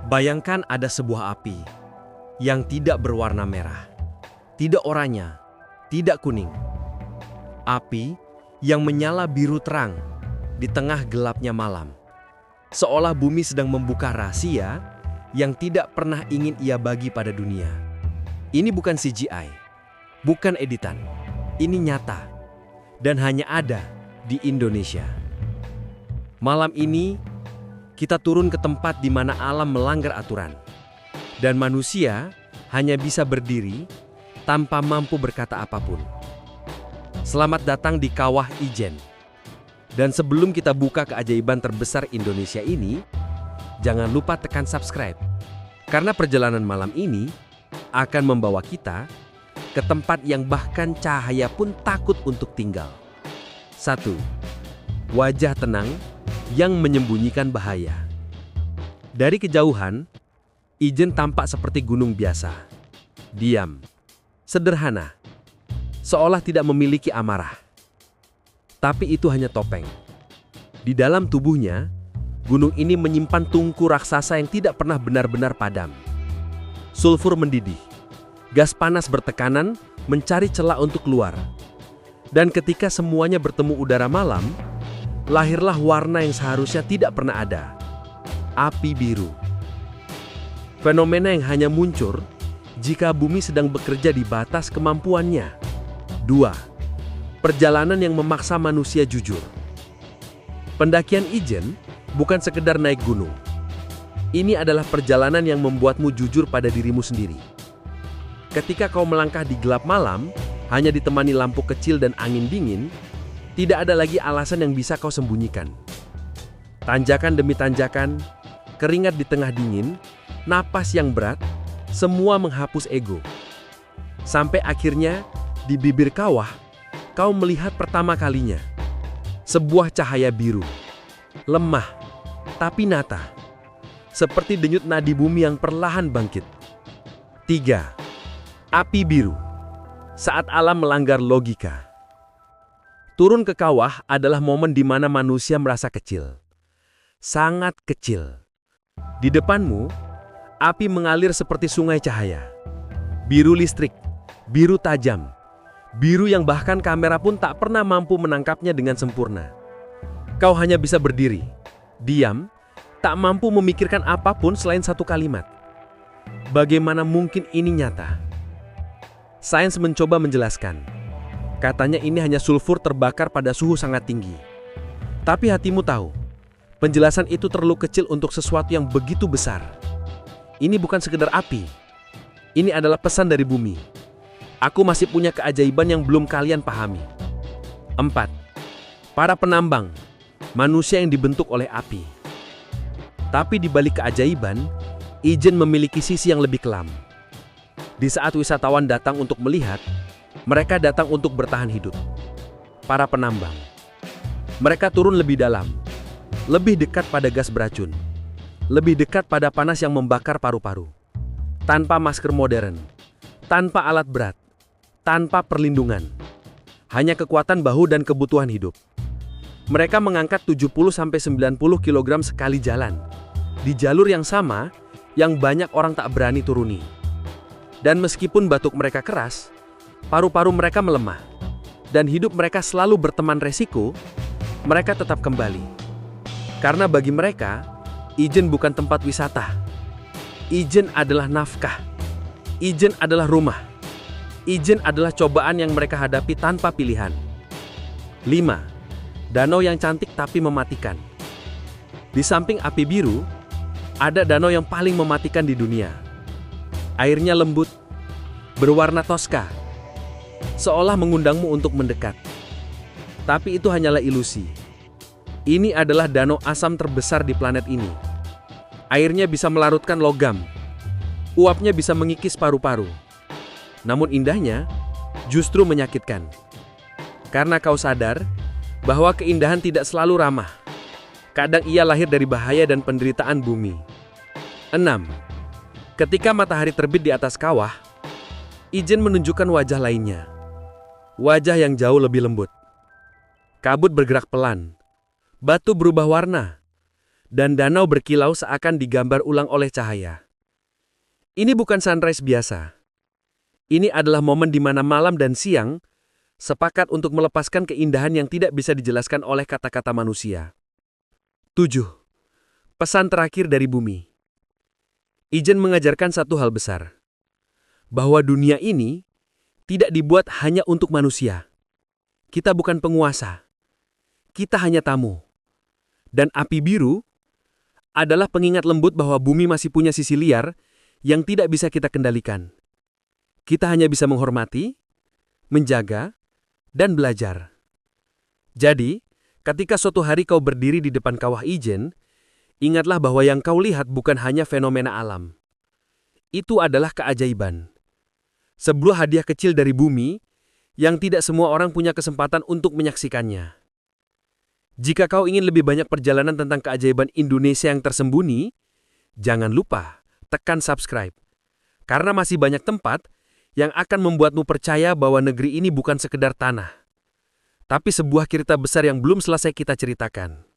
Bayangkan ada sebuah api yang tidak berwarna merah, tidak oranye, tidak kuning. Api yang menyala biru terang di tengah gelapnya malam. Seolah bumi sedang membuka rahasia yang tidak pernah ingin ia bagi pada dunia. Ini bukan CGI, bukan editan. Ini nyata dan hanya ada di Indonesia. Malam ini, kita turun ke tempat di mana alam melanggar aturan. Dan manusia hanya bisa berdiri tanpa mampu berkata apapun. Selamat datang di Kawah Ijen. Dan sebelum kita buka keajaiban terbesar Indonesia ini, jangan lupa tekan subscribe. Karena perjalanan malam ini akan membawa kita ke tempat yang bahkan cahaya pun takut untuk tinggal. 1. Wajah tenang yang menyembunyikan bahaya. Dari kejauhan, Ijen tampak seperti gunung biasa. Diam, sederhana, seolah tidak memiliki amarah. Tapi itu hanya topeng. Di dalam tubuhnya, gunung ini menyimpan tungku raksasa yang tidak pernah benar-benar padam. Sulfur mendidih, gas panas bertekanan mencari celah untuk keluar. Dan ketika semuanya bertemu udara malam, lahirlah warna yang seharusnya tidak pernah ada. Api biru. Fenomena yang hanya muncul jika bumi sedang bekerja di batas kemampuannya. 2. Perjalanan yang memaksa manusia jujur. Pendakian Ijen bukan sekedar naik gunung. Ini adalah perjalanan yang membuatmu jujur pada dirimu sendiri. Ketika kau melangkah di gelap malam, hanya ditemani lampu kecil dan angin dingin, tidak ada lagi alasan yang bisa kau sembunyikan. Tanjakan demi tanjakan, keringat di tengah dingin, napas yang berat, semua menghapus ego. Sampai akhirnya, di bibir kawah, kau melihat pertama kalinya sebuah cahaya biru, lemah, tapi nyata, seperti denyut nadi bumi yang perlahan bangkit. 3. Api biru. Saat alam melanggar logika. Turun ke kawah adalah momen di mana manusia merasa kecil. Sangat kecil. Di depanmu, api mengalir seperti sungai cahaya. Biru listrik, biru tajam, biru yang bahkan kamera pun tak pernah mampu menangkapnya dengan sempurna. Kau hanya bisa berdiri, diam, tak mampu memikirkan apapun selain satu kalimat. Bagaimana mungkin ini nyata? Sains mencoba menjelaskan. Katanya ini hanya sulfur terbakar pada suhu sangat tinggi. Tapi hatimu tahu, penjelasan itu terlalu kecil untuk sesuatu yang begitu besar. Ini bukan sekedar api. Ini adalah pesan dari bumi. Aku masih punya keajaiban yang belum kalian pahami. 4. Para penambang, manusia yang dibentuk oleh api. Tapi di balik keajaiban, Ijen memiliki sisi yang lebih kelam. Di saat wisatawan datang untuk melihat, mereka datang untuk bertahan hidup. Para penambang. Mereka turun lebih dalam, lebih dekat pada gas beracun, lebih dekat pada panas yang membakar paru-paru. Tanpa masker modern, tanpa alat berat, tanpa perlindungan. Hanya kekuatan bahu dan kebutuhan hidup. Mereka mengangkat 70-90 kg sekali jalan, di jalur yang sama yang banyak orang tak berani turuni. Dan meskipun batuk mereka keras, paru-paru mereka melemah, dan hidup mereka selalu berteman resiko, mereka tetap kembali. Karena bagi mereka, Ijen bukan tempat wisata. Ijen adalah nafkah. Ijen adalah rumah. Ijen adalah cobaan yang mereka hadapi tanpa pilihan. 5. Danau yang cantik tapi mematikan. Di samping api biru, ada danau yang paling mematikan di dunia. Airnya lembut, berwarna toska, seolah mengundangmu untuk mendekat. Tapi itu hanyalah ilusi. Ini adalah danau asam terbesar di planet ini. Airnya bisa melarutkan logam. Uapnya bisa mengikis paru-paru. Namun indahnya, justru menyakitkan. Karena kau sadar bahwa keindahan tidak selalu ramah. Kadang ia lahir dari bahaya dan penderitaan bumi. 6. Ketika matahari terbit di atas kawah, Ijen menunjukkan wajah lainnya. Wajah yang jauh lebih lembut. Kabut bergerak pelan. Batu berubah warna. dan danau berkilau seakan digambar ulang oleh cahaya. Ini bukan sunrise biasa. Ini adalah momen di mana malam dan siang sepakat untuk melepaskan keindahan yang tidak bisa dijelaskan oleh kata-kata manusia. 7. Pesan terakhir dari bumi. Ijen mengajarkan satu hal besar. Bahwa dunia ini tidak dibuat hanya untuk manusia. Kita bukan penguasa. Kita hanya tamu. Dan api biru adalah pengingat lembut bahwa bumi masih punya sisi liar yang tidak bisa kita kendalikan. Kita hanya bisa menghormati, menjaga, dan belajar. Jadi, ketika suatu hari kau berdiri di depan kawah Ijen, ingatlah bahwa yang kau lihat bukan hanya fenomena alam. Itu adalah keajaiban. Sebuah hadiah kecil dari bumi yang tidak semua orang punya kesempatan untuk menyaksikannya. Jika kau ingin lebih banyak perjalanan tentang keajaiban Indonesia yang tersembunyi, jangan lupa tekan subscribe. Karena masih banyak tempat yang akan membuatmu percaya bahwa negeri ini bukan sekedar tanah, tapi sebuah cerita besar yang belum selesai kita ceritakan.